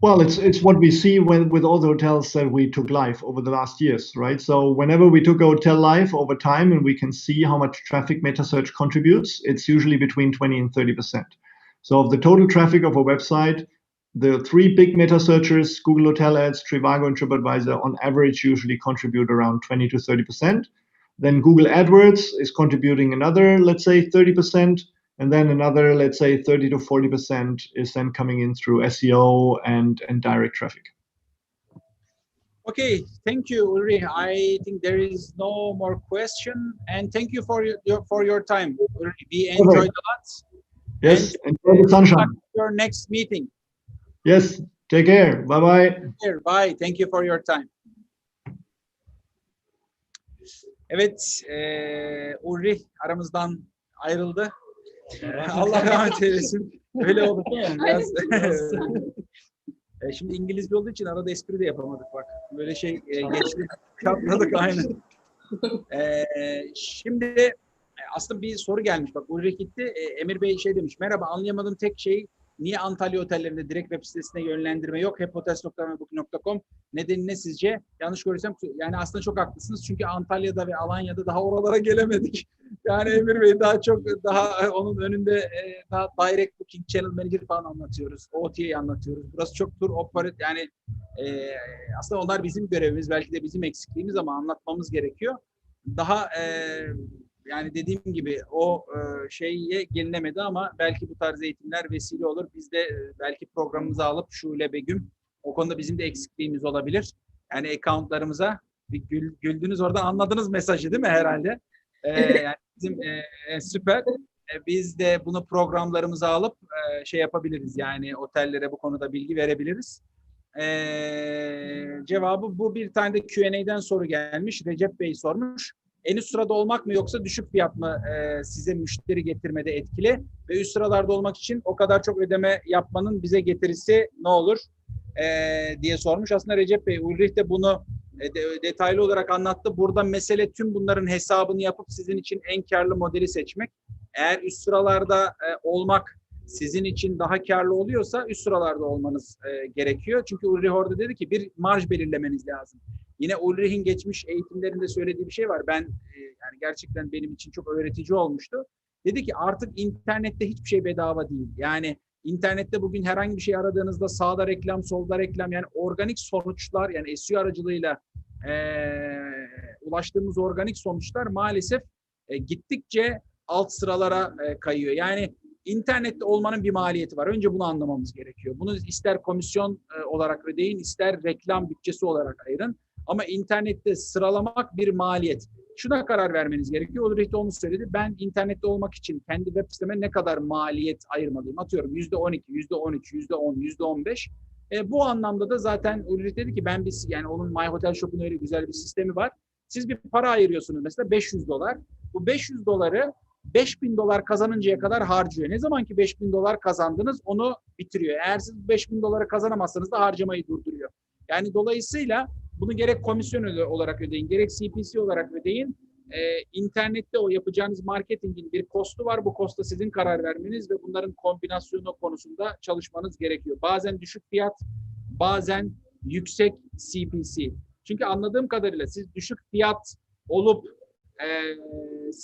Well, it's what we see with all the hotels that we took live over the last years, right? So whenever we took a hotel live over time and we can see how much traffic Metasearch contributes, it's usually between 20 and 30%. So of the total traffic of a website, the three big Metasearchers, Google Hotel Ads, TRIVAGO, and TripAdvisor, on average usually contribute around 20 to 30%. Then Google AdWords is contributing another, let's say, 30%. And then another, let's say, 30 to 40% is then coming in through SEO and direct traffic. Okay, thank you, Ulrich. I think there is no more question, and thank you for your time, Ulrich. We enjoyed a lot. Yes, and enjoy the sunshine. Your next meeting. Yes, take care. Bye bye. Bye. Thank you for your time. Evet, Ulrich aramızdan ayrıldı. Allah rahmet eylesin. Öyle oldu değil mi? Biraz. Şimdi İngilizce olduğu için arada espri de yapamadık bak. Böyle şey geçti. Çatladık aynen. Şimdi aslında bir soru gelmiş. Bak Ulrich gitti. Emir Bey şey demiş. Merhaba, anlayamadığım tek şey niye Antalya otellerinde direkt web sitesine yönlendirme yok? Hep hotels.booking.com. Nedeni ne sizce? Yanlış görürsem yani aslında çok haklısınız. Çünkü Antalya'da ve Alanya'da daha oralara gelemedik. Yani Emir Bey daha onun önünde daha direct booking, channel manager falan anlatıyoruz. OTA'yı anlatıyoruz. Burası çok tur operate yani aslında onlar bizim görevimiz. Belki de bizim eksikliğimiz ama anlatmamız gerekiyor. Daha yani dediğim gibi o şeye gelinemedi ama belki bu tarz eğitimler vesile olur. Biz de belki programımıza alıp Şule Begüm o konuda bizim de eksikliğimiz olabilir. Yani accountlarımıza bir güldünüz oradan anladınız mesajı değil mi herhalde? Yani bizim süper. Biz de bunu programlarımıza alıp şey yapabiliriz. Yani otellere bu konuda bilgi verebiliriz. Cevabı bu. Bir tane de Q&A'den soru gelmiş. Recep Bey sormuş. En üst sırada olmak mı yoksa düşük fiyat mı size müşteri getirmede etkili? Ve üst sıralarda olmak için o kadar çok ödeme yapmanın bize getirisi ne olur? Diye sormuş. Aslında Recep Bey, Ulrich de bunu detaylı olarak anlattı. Burada mesele tüm bunların hesabını yapıp sizin için en karlı modeli seçmek. Eğer üst sıralarda olmak sizin için daha karlı oluyorsa üst sıralarda olmanız gerekiyor. Çünkü Ulrich orada dedi ki bir marj belirlemeniz lazım. Yine Ulrich'in geçmiş eğitimlerinde söylediği bir şey var. Ben yani gerçekten benim için çok öğretici olmuştu. Dedi ki artık internette hiçbir şey bedava değil. Yani internette bugün herhangi bir şey aradığınızda sağda reklam, solda reklam, yani organik sonuçlar, yani SEO aracılığıyla ulaştığımız organik sonuçlar maalesef gittikçe alt sıralara kayıyor. Yani internette olmanın bir maliyeti var. Önce bunu anlamamız gerekiyor. Bunu ister komisyon olarak ödeyin, ister reklam bütçesi olarak ayırın. Ama internette sıralamak bir maliyet. Şuna karar vermeniz gerekiyor. Ulrich de onu söyledi. Ben internette olmak için kendi web siteme ne kadar maliyet ayırmalıyım? Atıyorum %12, %13, %10, %15. Bu anlamda da zaten Ulrich dedi ki yani onun My Hotel Shop'un öyle güzel bir sistemi var. Siz bir para ayırıyorsunuz mesela $500. Bu $500'ı $5.000 kazanıncaya kadar harcıyor. Ne zaman ki $5.000 kazandınız onu bitiriyor. Eğer siz $5.000 kazanamazsanız da harcamayı durduruyor. Yani dolayısıyla bunu gerek komisyon olarak ödeyin, gerek CPC olarak ödeyin. İnternette o yapacağınız marketingin bir kostu var. Bu kosta sizin karar vermeniz ve bunların kombinasyonu konusunda çalışmanız gerekiyor. Bazen düşük fiyat, bazen yüksek CPC. Çünkü anladığım kadarıyla siz düşük fiyat olup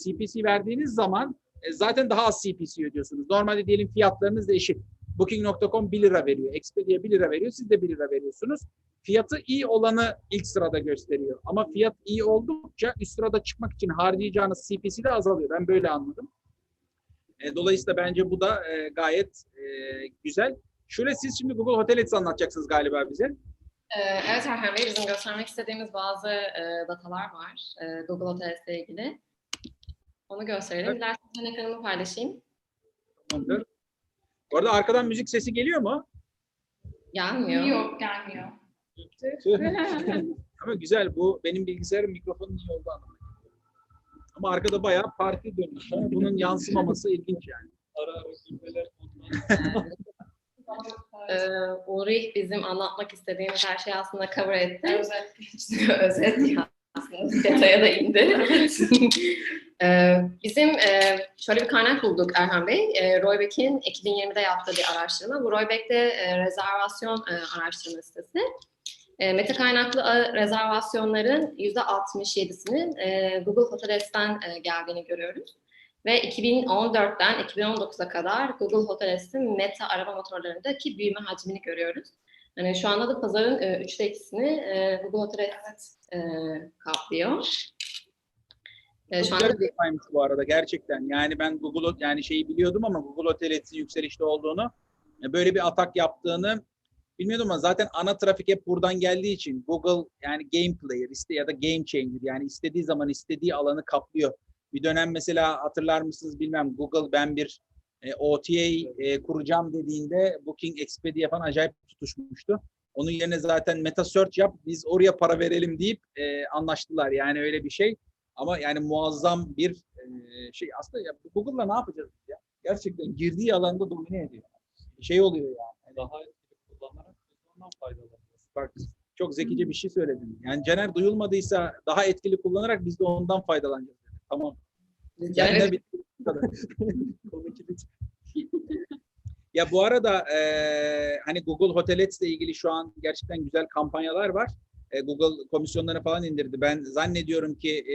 CPC verdiğiniz zaman zaten daha az CPC ödüyorsunuz. Normalde diyelim fiyatlarınız da eşit. Booking.com 1 lira veriyor, Expedia 1 lira veriyor, siz de 1 lira veriyorsunuz. Fiyatı iyi olanı ilk sırada gösteriyor. Ama fiyat iyi oldukça üst sırada çıkmak için harcayacağınız CPC de azalıyor. Ben böyle anladım. Dolayısıyla bence bu da gayet güzel. Şöyle siz şimdi Google Hotel Ads anlatacaksınız galiba bize. Evet Erhan Bey, bizim göstermek istediğimiz bazı datalar var Google Hotel Ads ile ilgili. Onu gösterelim. Evet. Dilerseniz ekranımı paylaşayım. Tamamdır. Bu arada arkadan müzik sesi geliyor mu? Gelmiyor. Yok, gelmiyor. Ama güzel, bu benim bilgisayarın mikrofonun iyi olduğu anlamına geliyor. Ama arkada bayağı parti dönmüş. Bunun yansımaması ilginç yani. Ara gülmeler Ulrich bizim anlatmak istediğimiz her şeyi aslında cover etti. Özet ya. aslında detaya da indi. Bizim şöyle bir kaynak bulduk Erhan Bey. Roybek'in 2020'de yaptığı bir araştırma. Bu Roybek'te rezervasyon araştırma sitesi. Meta kaynaklı rezervasyonların %67'sinin Google Hotels'ten geldiğini görüyoruz. Ve 2014'ten 2019'a kadar Google Hotels'in meta arama motorlarındaki büyüme hacmini görüyoruz. Yani şu anda da pazarın 3'te 2'sini Google Hotels kaplıyor. Çok güzel bir detaymış bu arada gerçekten. Yani ben Google yani şeyi biliyordum ama Google Hotels'in yükselişte olduğunu, böyle bir atak yaptığını bilmiyordum ama zaten ana trafik hep buradan geldiği için Google yani game player ya da game changer yani istediği zaman istediği alanı kaplıyor. Bir dönem mesela hatırlar mısınız bilmem Google ben bir OTA kuracağım dediğinde Booking, Expedia falan acayip tutuşmuştu. Onun yerine zaten Metasearch yap biz oraya para verelim deyip anlaştılar yani öyle bir şey. Ama yani muazzam bir şey aslında ya, Google'la ne yapacağız ya? Gerçekten girdiği alanda domine ediyor. Şey oluyor yani. Daha etkili kullanarak ondan faydalanıyoruz. Bak çok zekice bir şey söyledin. Yani Caner duyulmadıysa daha etkili kullanarak biz de ondan faydalanacağız. Tamam. Caner bir Ya bu arada hani Google Hotels ile ilgili şu an gerçekten güzel kampanyalar var. Google komisyonlarını falan indirdi. Ben zannediyorum ki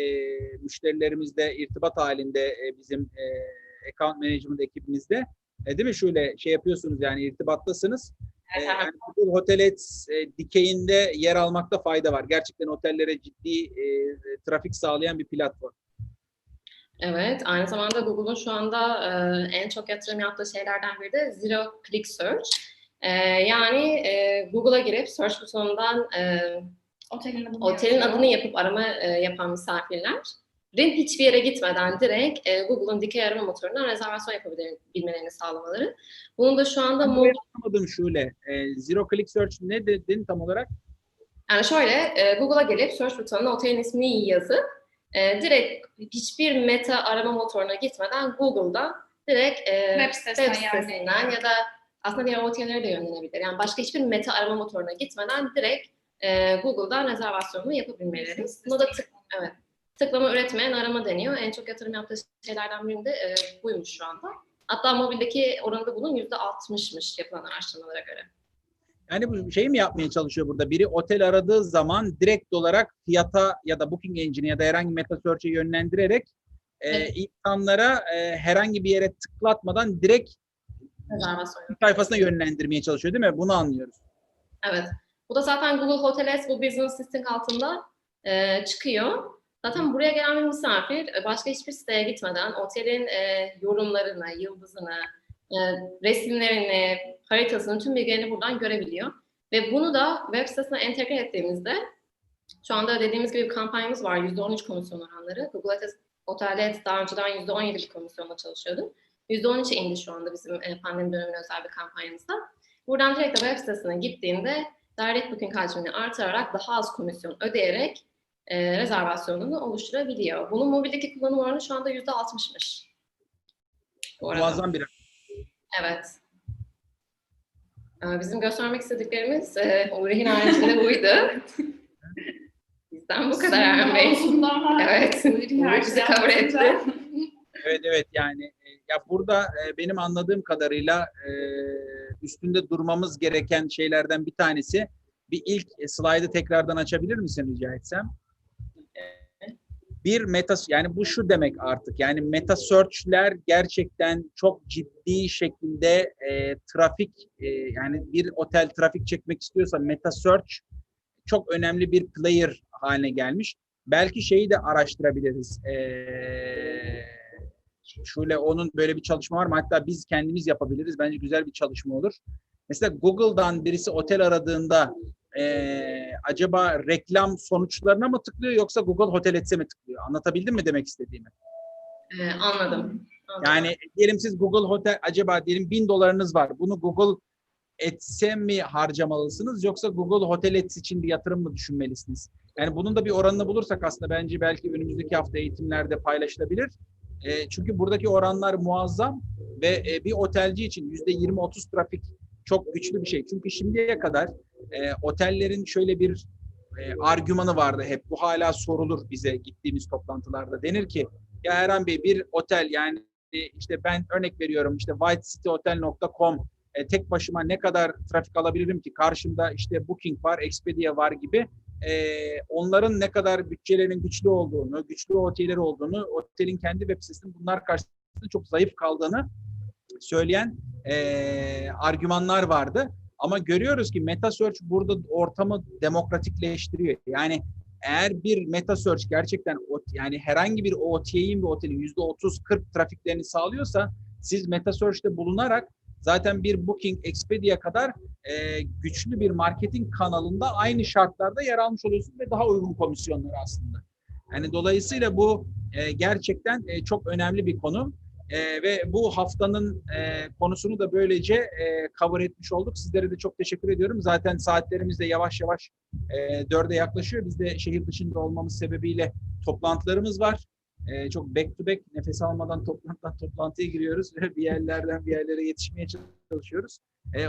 müşterilerimizle irtibat halinde bizim account management ekibimizde değil mi? Şöyle şey yapıyorsunuz yani irtibattasınız. Yani Google Hotels dikeyinde yer almakta fayda var. Gerçekten otellere ciddi trafik sağlayan bir platform. Evet, aynı zamanda Google'un şu anda en çok yatırım yaptığı şeylerden biri de Zero Click Search. Yani Google'a girip search butonundan otelin adını yapıp arama yapan misafirlerin hiçbir yere gitmeden direkt Google'un dikey arama motorundan rezervasyon yapabilmelerini sağlamaları. Bunun da şu anda anlamadım şöyle. Zero Click Search ne dedin tam olarak? Yani şöyle Google'a gelip search butonuna otelin ismini yazıp direkt hiçbir meta arama motoruna gitmeden Google'da direkt web sitesinden ya da aslında diğer otellere de yönlenebilir. Yani başka hiçbir meta arama motoruna gitmeden direkt Google'dan rezervasyonunu yapabilmeleri. Buna da tıklama üretmeyen arama deniyor. En çok yatırım yaptığı şeylerden birinde buymuş şu anda. Hatta mobildeki oranı da bunun %60'mış yapılan araştırmalara göre. Yani bu şey mi yapmaya çalışıyor burada? Biri otel aradığı zaman direkt olarak fiyata ya da Booking Engine'e ya da herhangi Metasearch'e yönlendirerek insanlara herhangi bir yere tıklatmadan direkt sayfasına yönlendirmeye çalışıyor değil mi? Bunu anlıyoruz. Evet. Bu da zaten Google Hotels bu business listing altında çıkıyor. Zaten buraya gelen bir misafir başka hiçbir siteye gitmeden otelin yorumlarını, yıldızını, resimlerini, haritasını, tüm bilgilerini buradan görebiliyor. Ve bunu da web sitesine entegre ettiğimizde şu anda dediğimiz gibi bir kampanyamız var. %13 komisyon oranları. Google Otelde daha önceden %17 bir komisyonla çalışıyordu. %13'e indi şu anda bizim pandemi dönemine özel bir kampanyamızda. Buradan direkt web sitesine gittiğinde direct booking hacmini artırarak daha az komisyon ödeyerek rezervasyonunu oluşturabiliyor. Bunun mobildeki kullanım oranı şu anda %60'mış. Muazzam bir. Evet. Bizim göstermek istediklerimiz Uğur'un haricinde buydu. Bizden bu kadar Erhan Bey. Evet. Uğur bizi kabul etti. Evet yani ya burada benim anladığım kadarıyla üstünde durmamız gereken şeylerden bir tanesi bir ilk slaydı tekrardan açabilir misin rica etsem? Bir yani bu şu demek artık yani Metasearch'ler gerçekten çok ciddi şekilde trafik yani bir otel trafik çekmek istiyorsa Metasearch çok önemli bir player haline gelmiş. Belki şeyi de araştırabiliriz. Şöyle onun böyle bir çalışma var mı? Hatta biz kendimiz yapabiliriz. Bence güzel bir çalışma olur. Mesela Google'dan birisi otel aradığında acaba reklam sonuçlarına mı tıklıyor yoksa Google Hotels'e mi tıklıyor? Anlatabildim mi demek istediğimi? Anladım. Yani diyelim siz Google Hotel acaba diyelim $1000 var. Bunu Google Ads'e mi harcamalısınız yoksa Google Hotel Ads için bir yatırım mı düşünmelisiniz? Yani bunun da bir oranını bulursak aslında bence belki önümüzdeki hafta eğitimlerde paylaşılabilir. Çünkü buradaki oranlar muazzam ve bir otelci için %20-30 trafik çok güçlü bir şey. Çünkü şimdiye kadar otellerin şöyle bir argümanı vardı hep. Bu hala sorulur bize gittiğimiz toplantılarda. Denir ki ya Erhan Bey bir otel yani işte ben örnek veriyorum işte whitecityhotel.com tek başıma ne kadar trafik alabilirim ki? Karşımda işte Booking var, Expedia var gibi. Onların ne kadar bütçelerinin güçlü olduğunu, güçlü OTA'leri olduğunu, otelin kendi web sitesinin bunlar karşısında çok zayıf kaldığını söyleyen argümanlar vardı. Ama görüyoruz ki Metasearch burada ortamı demokratikleştiriyor. Yani eğer bir Metasearch gerçekten yani herhangi bir OTA'nin ve otelin %30-40 trafiklerini sağlıyorsa siz Metasearch'te bulunarak zaten bir Booking, Expedia kadar güçlü bir marketing kanalında aynı şartlarda yer almış oluyorsunuz ve daha uygun komisyonlar aslında. Yani dolayısıyla bu gerçekten çok önemli bir konu. Ve bu haftanın konusunu da böylece cover etmiş olduk. Sizlere de çok teşekkür ediyorum. Zaten saatlerimiz de yavaş yavaş 4'e yaklaşıyor. Biz de şehir dışında olmamız sebebiyle toplantılarımız var. Çok back to back, nefes almadan toplantıdan toplantıya giriyoruz. Bir yerlerden bir yerlere yetişmeye çalışıyoruz.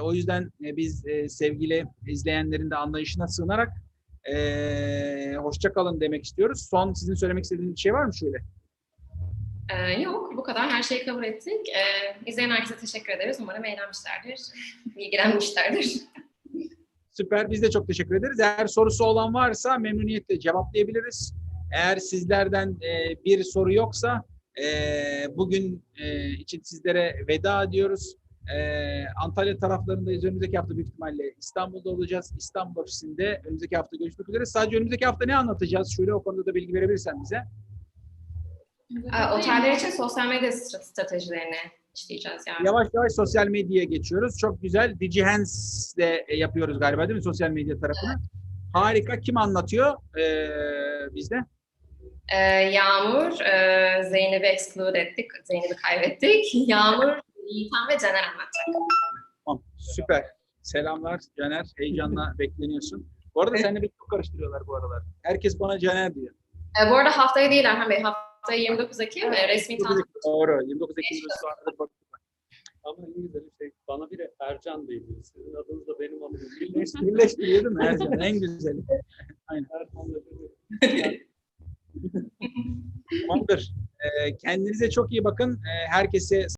O yüzden biz sevgili izleyenlerin de anlayışına sığınarak hoşça kalın demek istiyoruz. Son sizin söylemek istediğiniz bir şey var mı şöyle? Yok, bu kadar. Her şeyi cover ettik. İzleyen herkese teşekkür ederiz. Umarım eğlenmişlerdir, bilgilenmişlerdir. Süper, biz de çok teşekkür ederiz. Eğer sorusu olan varsa memnuniyetle cevaplayabiliriz. Eğer sizlerden bir soru yoksa bugün için sizlere veda ediyoruz. Antalya taraflarındayız. Önümüzdeki hafta büyük ihtimalle İstanbul'da olacağız. İstanbul ofisinde önümüzdeki hafta görüşmek üzere. Sadece önümüzdeki hafta ne anlatacağız? Şöyle o konuda da bilgi verebilirsen bize. Oteller için sosyal medya stratejilerini işleyeceğiz yani. Yavaş yavaş sosyal medyaya geçiyoruz. Çok güzel. DigiHands'de yapıyoruz galiba değil mi sosyal medya tarafını? Harika. Kim anlatıyor bizde? Yağmur, Zeynep'i exclude ettik. Zeynep'i kaybettik. Yağmur, Yiğitan ve Caner anlatacak. Tamam. Süper. Selamlar Caner. Heyecanla bekleniyorsun. Bu arada seninle beni çok karıştırıyorlar bu aralar. Herkes bana Caner diyor. Bu arada haftaya değil Erhan Bey. Haftaya 29 Ekim resmi tanıtım. Doğru. 29 Ekim'de sonra bak. Ama en güzel şey, bana biri Ercan Bey diyor. Sizin adınız da benim adım. Birleştiriyor değil mi Ercan? En güzeli. Aynen. Tamamdır. Kendinize çok iyi bakın. Herkese